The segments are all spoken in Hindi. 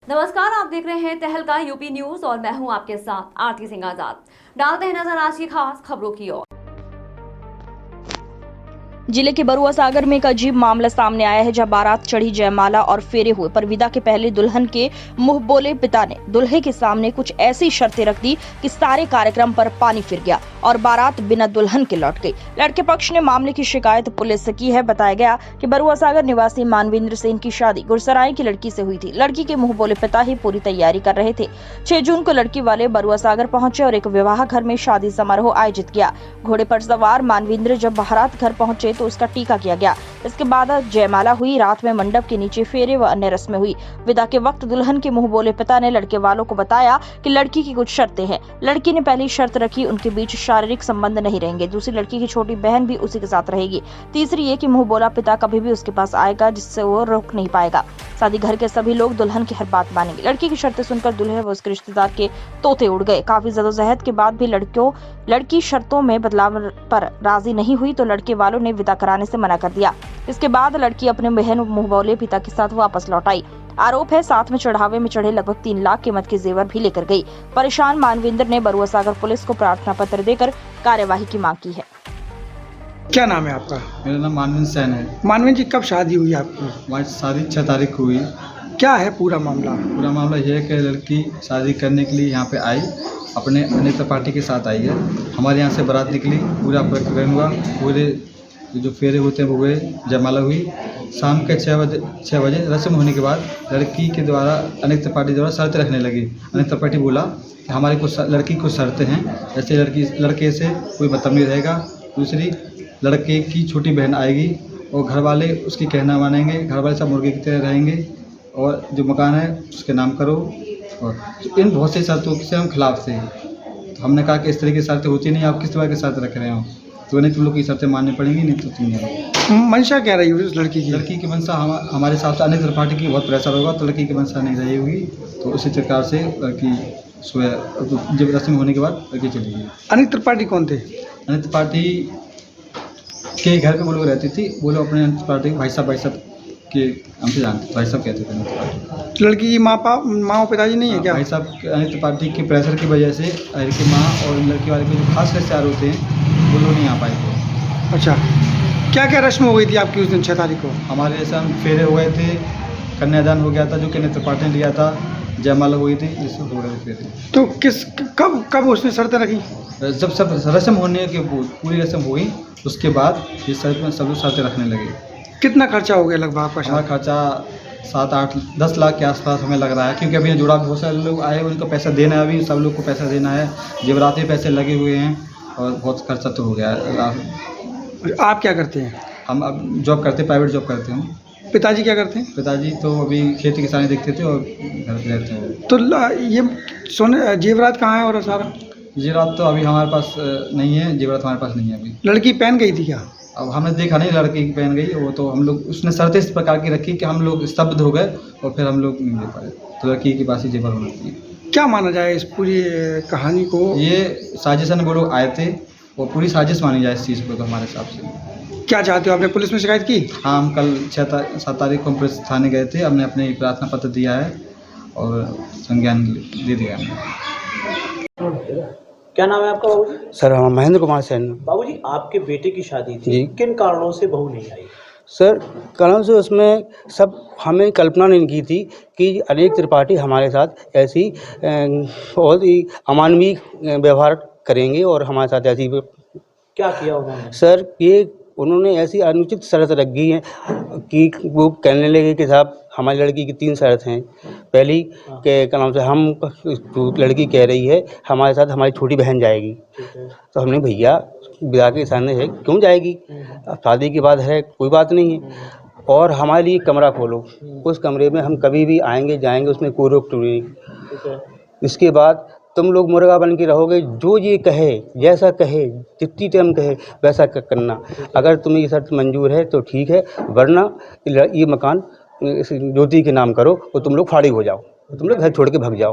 नमस्कार, आप देख रहे हैं तहलका यूपी न्यूज और मैं हूं आपके साथ आरती सिंह आजाद। डालते हैं नजर आज की खास खबरों की ओर। जिले के बरुआ सागर में एक अजीब मामला सामने आया है, जहां बारात चढ़ी, जयमाला और फेरे हुए, पर विदा के पहले दुल्हन के मुंह बोले पिता ने दुल्हे के सामने कुछ ऐसी शर्तें रख दी कि सारे कार्यक्रम पर पानी फिर गया और बारात बिना दुल्हन के लौट गई। लड़के पक्ष ने मामले की शिकायत पुलिस से की है। बताया गया कि बरुआ सागर निवासी मानवेंद्र सेन की शादी गुरसराय की लड़की से हुई थी। लड़की के मुंह बोले पिता ही पूरी तैयारी कर रहे थे। 6 जून को लड़की वाले बरुआ सागर पहुंचे और एक विवाह घर में शादी समारोह आयोजित किया। घोड़े पर सवार मानवेंद्र जब बारात घर पहुंचे तो उसका टीका किया गया। इसके बाद जयमाला हुई। रात में मंडप के नीचे फेरे व अन्य रस्में हुई। विदा के वक्त दुल्हन के मुंह बोले पिता ने लड़के वालों को बताया कि लड़की की कुछ शर्तें हैं। लड़की ने पहली शर्त रखी, उनके बीच शारीरिक संबंध नहीं रहेंगे। दूसरी, लड़की की छोटी बहन भी उसी के साथ रहेगी। तीसरी ये कि मुंह बोला पिता कभी भी उसके पास आएगा जिससे वो रोक नहीं पाएगा। साथ ही घर के सभी लोग दुल्हन की हर बात मानेंगे। लड़की की शर्तें सुनकर दूल्हे व उसके रिश्तेदार के तोते उड़ गए। काफी जदोजहद के बाद भी लड़की शर्तों में बदलाव पर राजी नहीं हुई तो लड़के वालों ने विदा कराने से मना कर दिया। इसके बाद लड़की अपने बहन मुंह बोले पिता के साथ वापस लौट आई। आरोप है साथ में चढ़ावे में चढ़े लगभग 3 लाख कीमत के जेवर भी लेकर गई। परेशान मानवेंद्र ने बरुआ सागर पुलिस को प्रार्थना पत्र देकर कार्यवाही की मांग की है। क्या नाम है आपका? मेरा नाम मानवेंद्र सेन है। मानवेंद्र जी, कब शादी हुई आपकी? हमारी शादी 6 तारीख को हुई। क्या है पूरा मामला? पूरा मामला यह है कि लड़की शादी करने के लिए यहाँ पे आई, अपने अनेक पार्टी के साथ आई है। हमारे यहाँ से बारात निकली, पूरा प्रकरण हुआ, पूरे जो फेरे होते हैं वो हुए, जयमाला हुई। शाम के 6 बजे रस्म होने के बाद लड़की के द्वारा अनेक पार्टी द्वारा शर्तें रखने लगी। अनेक पार्टी बोला कि हमारी कुछ लड़की को शर्तें हैं, जैसे लड़के से कोई मतलब नहीं रहेगा। दूसरी, लड़के की छोटी बहन आएगी और घर वाले उसकी कहना मानेंगे, घर वाले सब मुर्गे की तरह रहेंगे और जो मकान है उसके नाम करो। और इन बहुत सी शर्तों से हम खिलाफ थे। तो हमने कहा कि इस तरह की शर्तें होती नहीं, आप किस तरह की शर्त रख रहे हो, तो नहीं तुम लोग की शर्तें माननी पड़ेंगी, नहीं तो तुम नहीं। मंशा क्या रही हुई उस लड़की की? लड़की की मंशा हमारे हिसाब से अनेक पार्टी की बहुत प्रेशर होगा, तो लड़की की मंशा नहीं रही होगी। तो उसी प्रकार से लड़की सुबह जब रस्म होने के बाद लड़की चली गई। अनिल त्रिपाठी कौन थे? अनिल त्रिपाठी के घर पे वो लोग रहती थी। वो लोग अपने अनिल त्रिपाठी भाई साहब के हमसे जानते, भाई साहब कहते थे अनिल त्रिपाठी। लड़की की माँ और पिताजी नहीं है क्या? भाई साहब अनिल त्रिपाठी के प्रेशर की वजह से लड़की माँ और लड़की वाले के जो खास रिश्तेदार होते हैं वो लोग नहीं आ पाए थे। अच्छा, क्या क्या रस्म हो गई थी आपकी उस दिन 6 तारीख को? हमारे जैसे हम फेरे हो गए थे, कन्यादान हो गया था जो कि अनिल त्रिपाठी ने लिया था, जयमाला हुई थी, ये सब हो गए फेरे। तो कब उसने शर्तें रखी? जब सब रस्म होने के पूरी रस्म हुई उसके बाद ये सब लोग शर्तें रखने लगे। कितना खर्चा हो गया लगभग आपका? हमारा खर्चा 7, 8, 10 लाख के आसपास हमें लग रहा है, क्योंकि अभी जुड़ा बहुत सारे लोग आए, उनको पैसा देना है, अभी सब लोग को पैसा देना है, जेवराती पैसे लगे हुए हैं और बहुत खर्चा तो हो गया है। आप क्या करते हैं? हम अब जॉब करते, प्राइवेट जॉब करते हैं। पिताजी क्या करते हैं? पिताजी तो अभी खेती किसानी देखते थे और घर पे रहते हैं। तो ये सोने जेवरात कहाँ है और सारा? जेवरात तो अभी हमारे पास नहीं है, जेवरात हमारे पास नहीं है अभी। लड़की पहन गई थी क्या? अब हमने देखा नहीं लड़की पहन गई, वो तो हम लोग उसने शर्तें इस प्रकार की रखी कि हम लोग स्तब्ध हो गए और फिर हम लोग नहीं दे पाए। तो लड़की के पास ही जेवर होना चाहिए। क्या माना जाए इस पूरी कहानी को? ये साजिश वो लोग आए थे और पूरी साजिश मानी जाए इस चीज़ को तो हमारे हिसाब से। क्या चाहते हो? आपने पुलिस में शिकायत की? हाँ, हम कल 7 तारीख को हम पुलिस थाने गए थे, हमने अपने प्रार्थना पत्र दिया है और संज्ञान दे दिया हमने। क्या नाम है आपका बाबू? सर महेंद्र कुमार सेन। बाबूजी, आपके बेटे की शादी थी, जी। किन कारणों से बहू नहीं आई? सर कारण से उसमें सब हमें कल्पना नहीं की थी कि अनेक त्रिपाठी हमारे साथ ऐसी बहुत ही अमानवीय व्यवहार करेंगे और हमारे साथ ऐसी क्या किया उन्होंने? सर ये उन्होंने ऐसी अनुचित शर्त रख दी है कि वो कहने लगे कि साहब हमारी लड़की की 3 शर्त हैं। पहली के क्या नाम से हम लड़की कह रही है हमारे साथ हमारी छोटी बहन जाएगी। ठीक है। तो हमने भैया विदा के सामने है क्यों जाएगी, अब शादी के बाद है कोई बात नहीं है, और हमारे लिए कमरा खोलो, उस कमरे में हम कभी भी आएंगे जाएंगे, उसमें कोई रोक टोक नहीं। ठीक है। इसके बाद तुम लोग मुर्गा बन के रहोगे, जो ये कहे जैसा कहे जितनी टाइम कहे वैसा करना। अगर तुम्हें ये शर्त मंजूर है तो ठीक है, वरना ये मकान ज्योति के नाम करो और तुम लोग फाड़ी हो जाओ, तुम लोग घर छोड़ के भाग जाओ।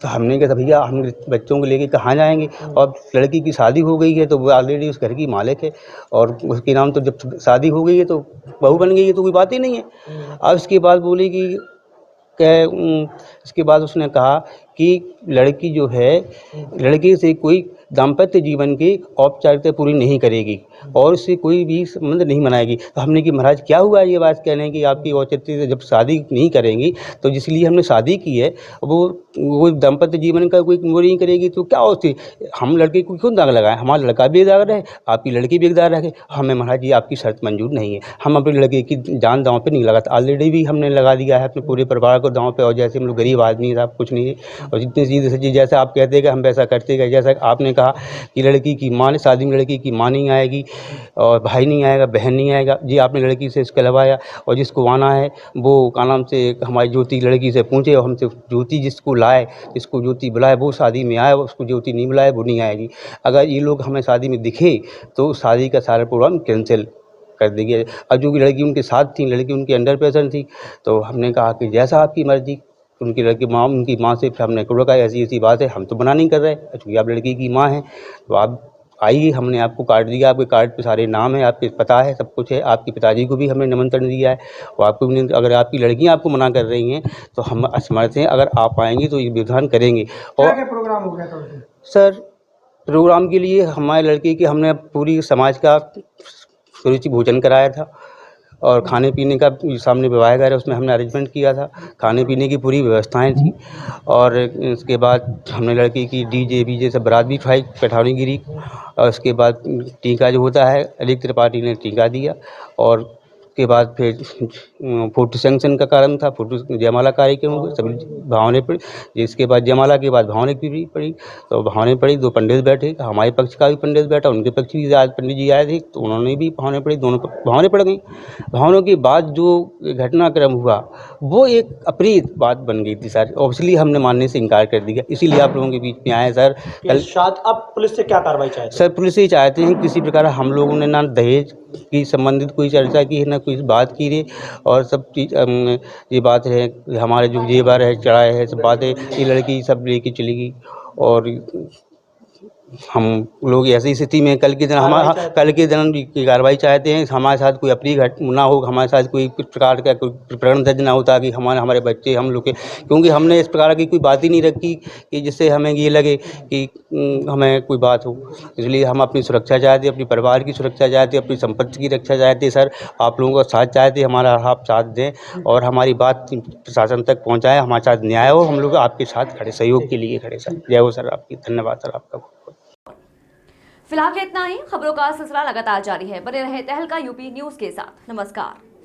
तो हमने कहा भैया हम बच्चों को लेके कहाँ जाएंगे, और लड़की की शादी हो गई है तो वो ऑलरेडी उस घर की मालिक है और उसके नाम तो जब शादी हो गई है तो बहू बन गई है तो कोई बात ही नहीं है। अब इसके बाद बोली कि इसके बाद उसने कहा कि लड़की जो है लड़के से कोई दाम्पत्य जीवन की औपचारिकता पूरी नहीं करेगी और उससे कोई भी संबंध नहीं बनाएगी। तो हमने कि महाराज क्या हुआ ये बात कहने की, आपकी औचित्य जब शादी नहीं करेंगी तो जिसलिए हमने शादी की है वो दाम्पत्य जीवन का कोई वो नहीं करेगी तो क्या होती, हम लड़के को क्यों दाग लगाएं, हमारा लड़का भी दाग रहे, आपकी लड़की भी दाग रहे। हमें महाराज जी आपकी शर्त मंजूर नहीं है, हम अपने लड़के की जान दांव पे नहीं लगाते, ऑलरेडी भी हमने लगा दिया है अपने पूरे परिवार को दांव पे। और जैसे हम लोग गरीब आदमी साहब कुछ नहीं है, और जितनी सीधे सच्ची जैसे आप कहते गए हम वैसा करते गए। जैसा आपने कहा कि लड़की की माँ ने शादी में लड़की की माँ नहीं आएगी और भाई नहीं आएगा, बहन नहीं आएगा जी, आपने लड़की से कहलवाया और जिसको आना है वो का नाम से हमारी ज्योति लड़की से पूछे और हमसे ज्योति जिसको लाए, जिसको ज्योति बुलाए वो शादी में आए, उसको ज्योति नहीं बुलाए वो नहीं आएगी। अगर ये लोग हमें शादी में दिखे तो शादी का सारा प्रोग्राम कैंसिल कर देंगे। और जो कि लड़की उनके साथ थी, लड़की उनके अंडर प्रेशर थी, तो हमने कहा कि जैसा आपकी मर्जी। उनकी उनकी माँ से फिर हमने कहा ऐसी ऐसी बात है, हम तो मना नहीं कर रहे, क्योंकि आप लड़की की माँ हैं तो आप आइए, हमने आपको कार्ड दिया, आपके कार्ड पे सारे नाम है, आपके पता है, सब कुछ है। आपके पिताजी को भी हमने निमंत्रण दिया है और आपको भी, अगर आपकी लड़कियां आपको मना कर रही हैं तो हम असमर्थ हैं, अगर आप आएंगी तो ये विधान करेंगे। और क्या प्रोग्राम हो गया था उस दिन? सर प्रोग्राम के लिए हमारे लड़के की हमने पूरी समाज का सुरुचि भोजन कराया था और खाने पीने का सामने विवाह घर है उसमें हमने अरेंजमेंट किया था, खाने पीने की पूरी व्यवस्थाएं थी। और इसके बाद हमने लड़की की डीजे बीजे सब बारात भी बैठानी गिरी और उसके बाद टीका जो होता है अलिक त्रिपाठी ने टीका दिया और के बाद फिर फोटो सेंक्शन का कारण था, फोटो जयमाला कार्यक्रम हो गए, सभी भावनें पड़ी। जिसके बाद जयमाला के बाद भावनें भी पड़ी, तो भावनें पड़ी, दो पंडित बैठे, हमारे पक्ष का भी पंडित बैठा, उनके पक्ष भी आज पंडित जी आए थे तो उन्होंने भी भावनें पड़ी, दोनों भावनें पड़ गई। भावनों के बाद जो घटनाक्रम हुआ वो एक अप्रीत बात बन गई थी सर, ऑब्वियसली हमने मानने से इनकार कर दिया, इसीलिए आप लोगों के बीच में आए सर। कल अब पुलिस से क्या कार्रवाई चाहते हैं? सर पुलिस से चाहते हैं किसी प्रकार हम लोगों ने ना दहेज की संबंधित कोई चर्चा की है, ना कोई बात की है और सब चीज़ ये बात है हमारे जो जेवर है चढ़ाए है सब बातें ये लड़की सब लेके चली गई। और हम लोग ऐसी स्थिति में कल के दिन की कार्रवाई चाहते हैं, हमारे साथ कोई अप्रिय घटना ना हो, हमारे साथ कोई प्रकार का कोई प्रकरण दर्ज ना होता कि हमारे बच्चे हम लोग के, क्योंकि हमने इस प्रकार की कोई बात ही नहीं रखी कि जिससे हमें ये लगे कि हमें कोई बात हो। इसलिए हम अपनी सुरक्षा चाहते, अपने परिवार की सुरक्षा चाहते, अपनी संपत्ति की रक्षा चाहते। सर आप लोगों का साथ चाहते, हमारा आप साथ दें और हमारी बात प्रशासन तक पहुँचाएँ, हमारे साथ न्याय हो, हम लोग आपके साथ खड़े, सहयोग के लिए खड़े। सर जय हो सर, आपकी धन्यवाद सर आपका। फिलहाल इतना ही। खबरों का सिलसिला लगातार जारी है, बने रहे तहलका यूपी न्यूज के साथ। नमस्कार।